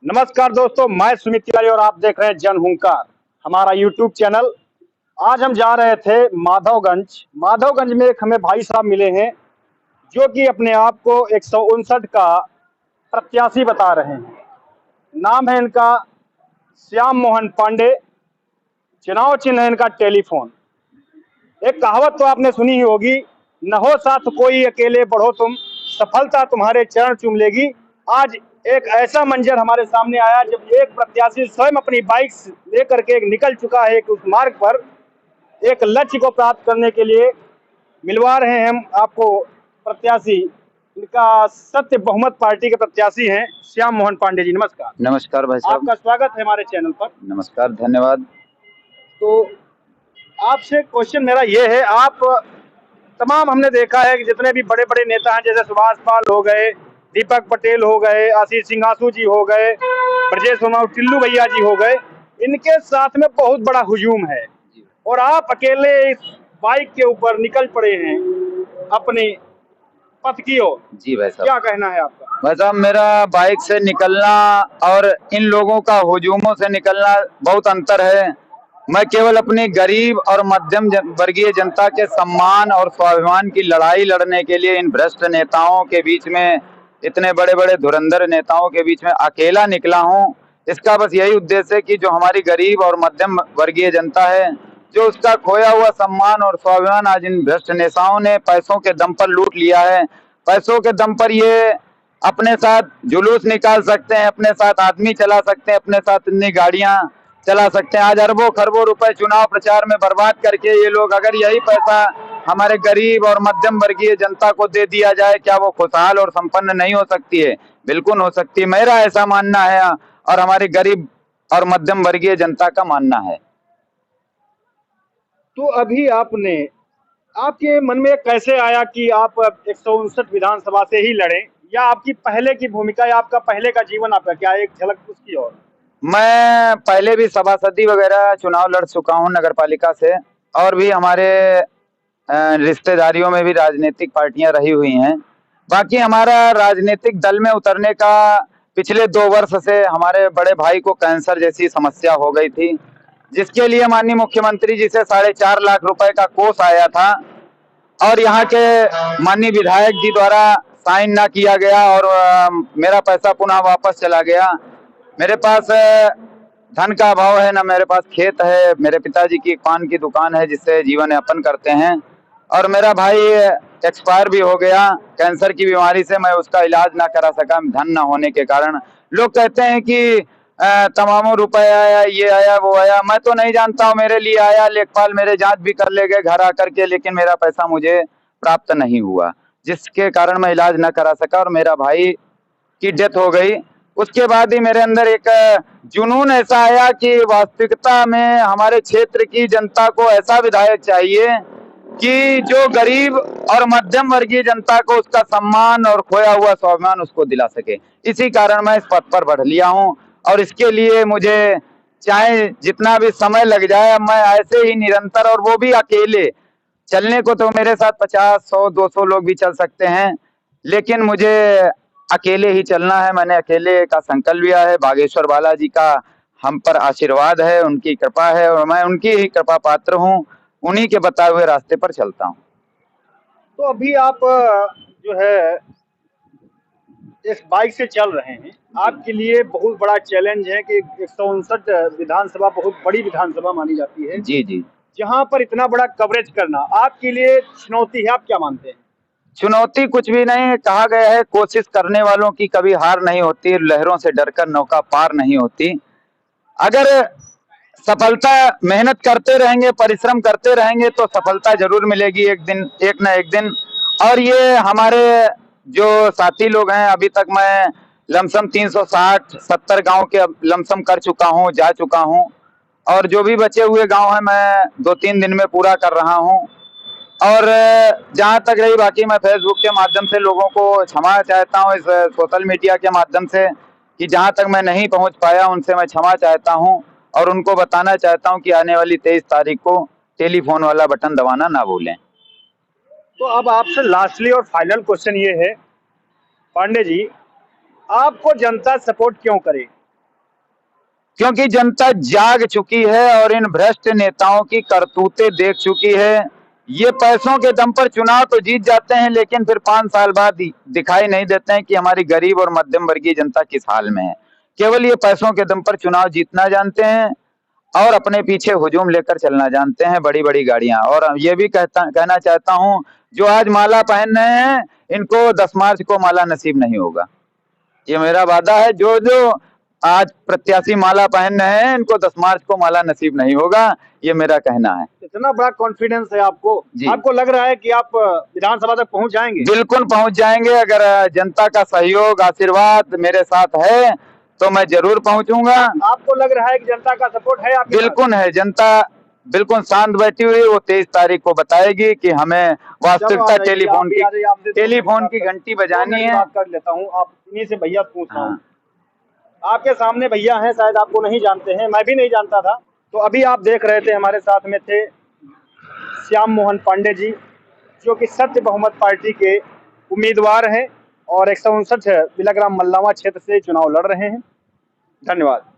नमस्कार दोस्तों, मैं सुमित तिवारी और आप देख रहे हैं जनहुंकार हमारा यूट्यूब चैनल। आज हम जा रहे थे माधवगंज में एक हमें भाई साहब मिले हैं जो कि अपने आप को 159 का प्रत्याशी बता रहे हैं। नाम है इनका श्याम मोहन पांडे। चुनाव चिन्ह है इनका टेलीफोन। एक कहावत तो आपने सुनी ही होगी, न हो साथ कोई अकेले बढ़ो तुम, सफलता तुम्हारे चरण चूम लेगी। आज एक ऐसा मंजर हमारे सामने आया जब एक प्रत्याशी स्वयं अपनी बाइक लेकर के निकल चुका है उस मार्ग पर एक लक्ष्य को प्राप्त करने के लिए। मिलवा रहे हैं हम आपको प्रत्याशी, इनका सत्य बहुमत पार्टी के प्रत्याशी हैं श्याम मोहन पांडे जी। नमस्कार। नमस्कार भाई साहब। आपका स्वागत है हमारे चैनल पर। नमस्कार, धन्यवाद। तो आपसे क्वेश्चन मेरा ये है, आप तमाम हमने देखा है कि जितने भी बड़े बड़े नेता हैं, जैसे सुभाष पाल हो गए, दीपक पटेल हो गए, आशीष सिंघासू जी हो गए, ब्रजेश वर्मा, टिल्लू भैया जी हो गए, इनके साथ में बहुत बड़ा हुजूम है और आप अकेले इस बाइक के ऊपर निकल पड़े हैं अपनी पथ की ओर। जी भाई साहब, क्या कहना है आपका? भाई साहब, मेरा बाइक से निकलना और इन लोगों का हुजूमों से निकलना बहुत अंतर है। मैं केवल अपनी गरीब और मध्यम वर्गीय जनता के सम्मान और स्वाभिमान की लड़ाई लड़ने के लिए इन भ्रष्ट नेताओं के बीच में, इतने बड़े बड़े धुरंधर नेताओं के बीच में अकेला निकला हूं। इसका बस यही उद्देश्य है कि जो हमारी गरीब और मध्यम वर्गीय जनता है, जो उसका खोया हुआ सम्मान और स्वाभिमान आज इन भ्रष्ट नेताओं ने पैसों के दम पर लूट लिया है। पैसों के दम पर ये अपने साथ जुलूस निकाल सकते हैं, अपने साथ आदमी चला सकते हैं, अपने साथ इतनी गाड़ियां चला सकते हैं। आज अरबों खरबों रुपए चुनाव प्रचार में बर्बाद करके ये लोग, अगर यही पैसा हमारे गरीब और मध्यम वर्गीय जनता को दे दिया जाए, क्या वो खुशहाल और संपन्न नहीं हो सकती है? बिल्कुल हो सकती है, मेरा ऐसा मानना है और हमारी गरीब और मध्यम वर्गीय जनता का मानना है। तो अभी आपके मन में कैसे आया कि आप 159 विधानसभा से ही लड़ें, या आपकी पहले की भूमिका या आपका पहले का जीवन आपका क्या है? एक झलक उसकी और। मैं पहले भी सभासदी वगैरह चुनाव लड़ चुका हूं नगर पालिका से, और भी हमारे रिश्तेदारियों में भी राजनीतिक पार्टियां रही हुई हैं। बाकी हमारा राजनीतिक दल में उतरने का पिछले 2 वर्ष से हमारे बड़े भाई को कैंसर जैसी समस्या हो गई थी, जिसके लिए माननीय मुख्यमंत्री जी से 4.5 लाख रुपए का कोष आया था और यहाँ के माननीय विधायक जी द्वारा साइन ना किया गया और मेरा पैसा पुनः वापस चला गया। मेरे पास धन का अभाव है, ना मेरे पास खेत है। मेरे पिताजी की पान की दुकान है जिससे जीवन यापन करते हैं, और मेरा भाई एक्सपायर भी हो गया कैंसर की बीमारी से। मैं उसका इलाज ना करा सका धन ना होने के कारण। लोग कहते हैं कि तमाम रुपए आया, ये आया, वो आया। मैं तो नहीं जानता हूँ, मेरे लिए आया, लेखपाल मेरे जांच भी कर ले गए घर आकर के, लेकिन मेरा पैसा मुझे प्राप्त नहीं हुआ, जिसके कारण मैं इलाज न करा सका और मेरा भाई की डेथ हो गई। उसके बाद ही मेरे अंदर एक जुनून ऐसा आया कि वास्तविकता में हमारे क्षेत्र की जनता को ऐसा विधायक चाहिए कि जो गरीब और मध्यम वर्गीय जनता को उसका सम्मान और खोया हुआ स्वाभिमान उसको दिला सके। इसी कारण मैं इस पद पर बढ़ लिया हूं और इसके लिए मुझे चाहे जितना भी समय लग जाए, मैं ऐसे ही निरंतर, और वो भी अकेले। चलने को तो मेरे साथ 50, 100, 200 लोग भी चल सकते हैं, लेकिन मुझे अकेले ही चलना है। मैंने अकेले का संकल्प लिया है। बागेश्वर बालाजी का हम पर आशीर्वाद है, उनकी कृपा है और मैं उनकी ही कृपा पात्र हूँ। उन्हीं के बताए हुए रास्ते पर चलता हूँ। तो अभी आप जो है इस बाइक से चल रहे हैं, आपके लिए बहुत बड़ा चैलेंज है कि 159 विधानसभा बहुत बड़ी विधानसभा मानी जाती है। जी जी। जहां पर इतना बड़ा कवरेज करना आपके लिए चुनौती है, आप क्या मानते हैं? चुनौती कुछ भी नहीं, कहा गया है कोशिश करने वालों की कभी हार नहीं होती, लहरों से डरकर नौका पार नहीं होती। अगर सफलता, मेहनत करते रहेंगे, परिश्रम करते रहेंगे तो सफलता जरूर मिलेगी एक दिन, एक ना एक दिन। और ये हमारे जो साथी लोग हैं, अभी तक मैं लमसम 360-70 गांव के लमसम कर चुका हूं, जा चुका हूं, और जो भी बचे हुए गांव हैं मैं 2-3 दिन में पूरा कर रहा हूं। और जहां तक रही बाकी, मैं फेसबुक के माध्यम से लोगों को क्षमा चाहता हूं, इस सोशल मीडिया के माध्यम से, कि जहां तक मैं नहीं पहुंच पाया उनसे मैं क्षमा चाहता हूं और उनको बताना चाहता हूं कि आने वाली 23 तारीख को टेलीफोन वाला बटन दबाना ना भूलें। तो अब आपसे लास्टली और फाइनल क्वेश्चन ये है, पांडे जी, आपको जनता सपोर्ट क्यों करे? क्योंकि जनता जाग चुकी है और इन भ्रष्ट नेताओं की करतूतें देख चुकी है। ये पैसों के दम पर चुनाव तो जीत जाते हैं, लेकिन फिर 5 साल बाद दिखाई नहीं देते हैं कि हमारी गरीब और मध्यम वर्गीय जनता किस हाल में है। केवल ये पैसों के दम पर चुनाव जीतना जानते हैं और अपने पीछे हुजूम लेकर चलना जानते हैं, बड़ी बड़ी गाड़ियां। और ये भी कहना चाहता हूं, जो आज माला पहन रहे हैं इनको 10 मार्च को माला नसीब नहीं होगा। ये मेरा वादा है। जो जो आज प्रत्याशी माला पहन रहे हैं इनको 10 मार्च को माला नसीब नहीं होगा, ये मेरा कहना है। इतना बड़ा कॉन्फिडेंस है आपको, आपको लग रहा है कि आप विधानसभा तक पहुंच जाएंगे? बिल्कुल पहुंच जाएंगे। अगर जनता का सहयोग आशीर्वाद मेरे साथ है तो मैं जरूर पहुंचूंगा। आपको लग रहा है कि जनता का सपोर्ट है आपके? बिल्कुल है। जनता बिल्कुल शांत बैठी हुई, वो 23 तारीख को बताएगी कि हमें वास्तविकता टेलीफोन की घंटी बजानी है। बात कर लेता हूँ, आप इन्हीं से भैया पूछ रहा हूँ। आपके सामने भैया हैं, शायद आपको नहीं जानते हैं, मैं भी नहीं जानता था। तो अभी आप देख रहे थे, हमारे साथ में थे श्याम मोहन पांडे जी, जो कि सत्य बहुमत पार्टी के उम्मीदवार हैं और 159 बिलाग्राम मल्लावा क्षेत्र से चुनाव लड़ रहे हैं। धन्यवाद।